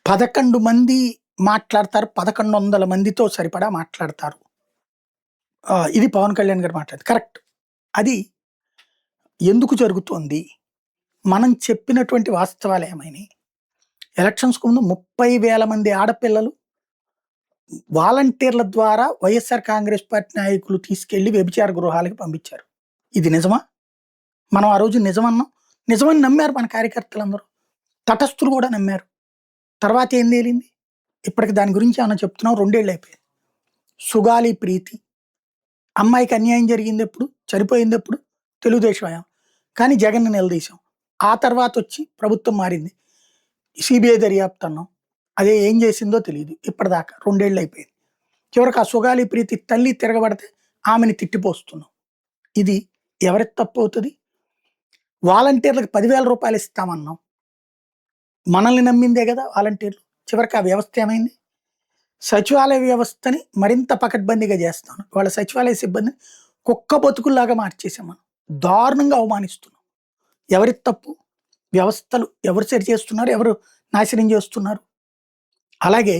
11 మంది మాట్లాడతారు. 1100 మందితో సరిపడా మాట్లాడతారు. ఇది పవన్ కళ్యాణ్ గారు మాట్లాడేది. కరెక్ట్. అది ఎందుకు జరుగుతోంది? మనం చెప్పినటువంటి వాస్తవాలేమైనాయి? ఎలక్షన్స్‌కు ముందు 30,000 మంది ఆడపిల్లలు వాలంటీర్ల ద్వారా వైఎస్ఆర్ కాంగ్రెస్ పార్టీ నాయకులు తీసుకెళ్ళి వ్యభిచార గృహాలకు పంపించారు. ఇది నిజమా? మనం ఆ రోజు నిజమన్నాం. నిజమని నమ్మారు మన కార్యకర్తలందరూ. తటస్థులు కూడా నమ్మారు. తర్వాత ఏం తేలింది? ఇప్పటికి దాని గురించి ఏమన్నా చెప్తున్నాం 2 ఏళ్ళు అయిపోయింది. సుగాలి ప్రీతి. అమ్మాయికి అన్యాయం జరిగిందెప్పుడు? చనిపోయిందెప్పుడు? తెలుగుదేశం హయాం. కానీ జగన్‌ని నిలదీశాం. ఆ తర్వాతొచ్చి ప్రభుత్వం మారింది. సీబీఐ దర్యాప్తు అన్నాం. అదే ఏం చేసిందో తెలీదు. ఇప్పటిదాకా 2 ఏళ్ళు అయిపోయింది. చివరికి ఆ సుగాలి ప్రీతి తల్లి తిరగబడితే ఆమెని తిట్టిపోస్తున్నాం. ఇది ఎవరికి తప్పవుతది? వాలంటీర్లకు 10,000 రూపాయలు ఇస్తామన్నాం. మనల్ని నమ్మిందే గదా వాలంటీర్లు. చివరికి ఆ వ్యవస్థ ఏమైంది? సచివాలయ వ్యవస్థని మరింత పకడ్బందీగా చేస్తాను. వాళ్ళ సచివాలయ సిబ్బందిని కుక్క బతుకుల్లాగా మార్చేసాం మనం. దారుణంగా అవమానిస్తున్నాం. ఎవరిది తప్పు? వ్యవస్థలు ఎవరు సరి చేస్తున్నారు? ఎవరు నాశనం చేస్తున్నారు? అలాగే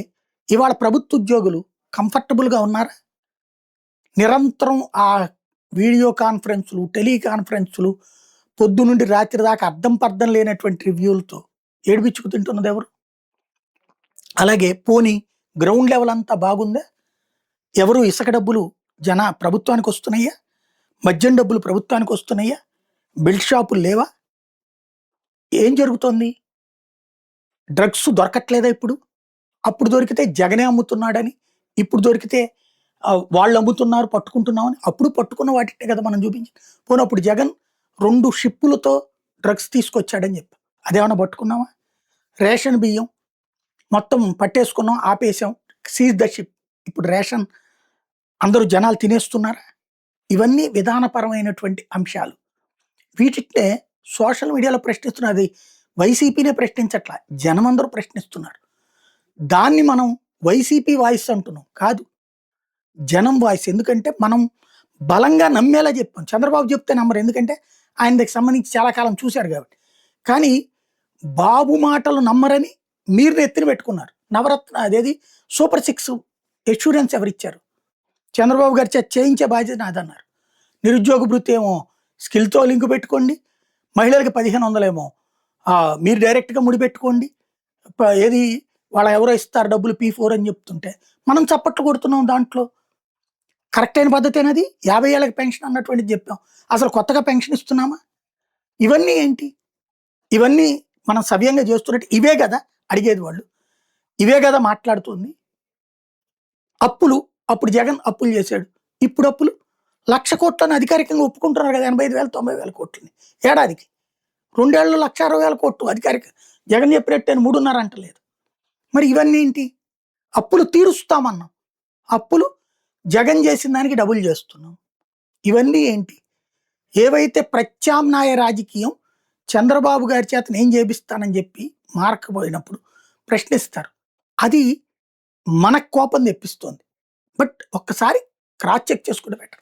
ఇవాళ ప్రభుత్వ ఉద్యోగులు కంఫర్టబుల్‌గా ఉన్నారా? నిరంతరం ఆ వీడియో కాన్ఫరెన్సులు, టెలికాన్ఫరెన్సులు పొద్దునుండి రాత్రి దాకా అర్థం పర్థం లేనటువంటి రివ్యూలతో ఏడిపించుకు తింటున్నది ఎవరు? అలాగే పోనీ గ్రౌండ్ లెవెల్ అంతా బాగుందా? ఎవరు ఇసుక డబ్బులు ప్రభుత్వానికి వస్తున్నాయా? మద్యం డబ్బులు ప్రభుత్వానికి వస్తున్నాయా? బెల్ట్ షాపులు లేవా? ఏం జరుగుతోంది? డ్రగ్స్ దొరకట్లేదా ఇప్పుడు? అప్పుడు దొరికితే జగనే అమ్ముతున్నాడని, ఇప్పుడు దొరికితే వాళ్ళు అమ్ముతున్నారు పట్టుకుంటున్నామని, అప్పుడు పట్టుకున్న వాటినే కదా మనం చూపించింది. పోనీ అప్పుడు జగన్ 2 షిప్పులతో డ్రగ్స్ తీసుకొచ్చాడని చెప్పాం. అదేమన్నా పట్టుకున్నామా? రేషన్ బియ్యం మొత్తం పట్టేసుకున్నాం, ఆపేసాం. Seize the ship. ఇప్పుడు రేషన్ అందరూ జనాలు తినేస్తున్నారా? ఇవన్నీ విధానపరమైనటువంటి అంశాలు. వీటినే సోషల్ మీడియాలో ప్రశ్నిస్తున్నది వైసీపీనే ప్రశ్నించట్లా. జనమందరూ ప్రశ్నిస్తున్నారు. దాన్ని మనం వైసీపీ వాయిస్ అంటున్నాం. కాదు. జనం వాయిస్. ఎందుకంటే మనం బలంగా నమ్మేలా చెప్పాం. చంద్రబాబు చెప్తే నమ్మరు. ఎందుకంటే ఆయనకి సంబంధించి చాలా కాలం చూశారు కాబట్టి. కానీ బాబు మాటలు నమ్మరని మీరు నెత్తిన పెట్టుకున్నారు. నవరత్న అదేది సూపర్ 6 ఎష్యూరెన్స్ ఎవరిచ్చారు? చంద్రబాబు గారి చేత చేయించే బాధ్యత నాదన్నారు. నిరుద్యోగ భృతి ఏమో స్కిల్‌తో లింక్ పెట్టుకోండి. మహిళలకి 1500 ఏమో మీరు డైరెక్ట్‌గా ముడిపెట్టుకోండి. ఏది వాళ్ళ ఎవరో ఇస్తారు డబ్బులు P4 అని చెప్తుంటే మనం చప్పట్లు కొడుతున్నాం దాంట్లో. కరెక్ట్ అయిన పద్ధతేనది? 50 ఏళ్ళకి పెన్షన్ అన్నటువంటిది చెప్పాం. అసలు కొత్తగా పెన్షన్ ఇస్తున్నామా? ఇవన్నీ ఏంటి? ఇవన్నీ మనం సవ్యంగా చేస్తున్నట్టు ఇవే గదా అడిగేది వాళ్ళు. ఇవే గదా మాట్లాడుతుంది. అప్పులు అప్పుడు జగన్ అప్పులు చేశాడు. ఇప్పుడు అప్పులు 1,00,000 కోట్లని అధికారికంగా ఒప్పుకుంటున్నారు కదా 85,000, 90,000 కోట్లని ఏడాదికి. 2 ఏళ్లలో 1,60,000 కోట్లు అధికారిక జగన్ చెప్పినట్టు 3.5 అంటలేదు. మరి ఇవన్నీ ఏంటి? అప్పులు తీరుస్తామన్నాం. అప్పులు జగన్ చేసిన దానికి డబుల్ చేస్తున్నాం. ఇవన్నీ ఏంటి? ఏవైతే ప్రత్యామ్నాయ రాజకీయం చంద్రబాబు గారి చేత నేను చేపిస్తానని చెప్పి మార్కపోయినప్పుడు ప్రశ్నిస్తారు. అది మనకు కోపం తెప్పిస్తోంది. బట్ ఒక్కసారి క్రాస్ చెక్ చేసుకుంటే బెటర్.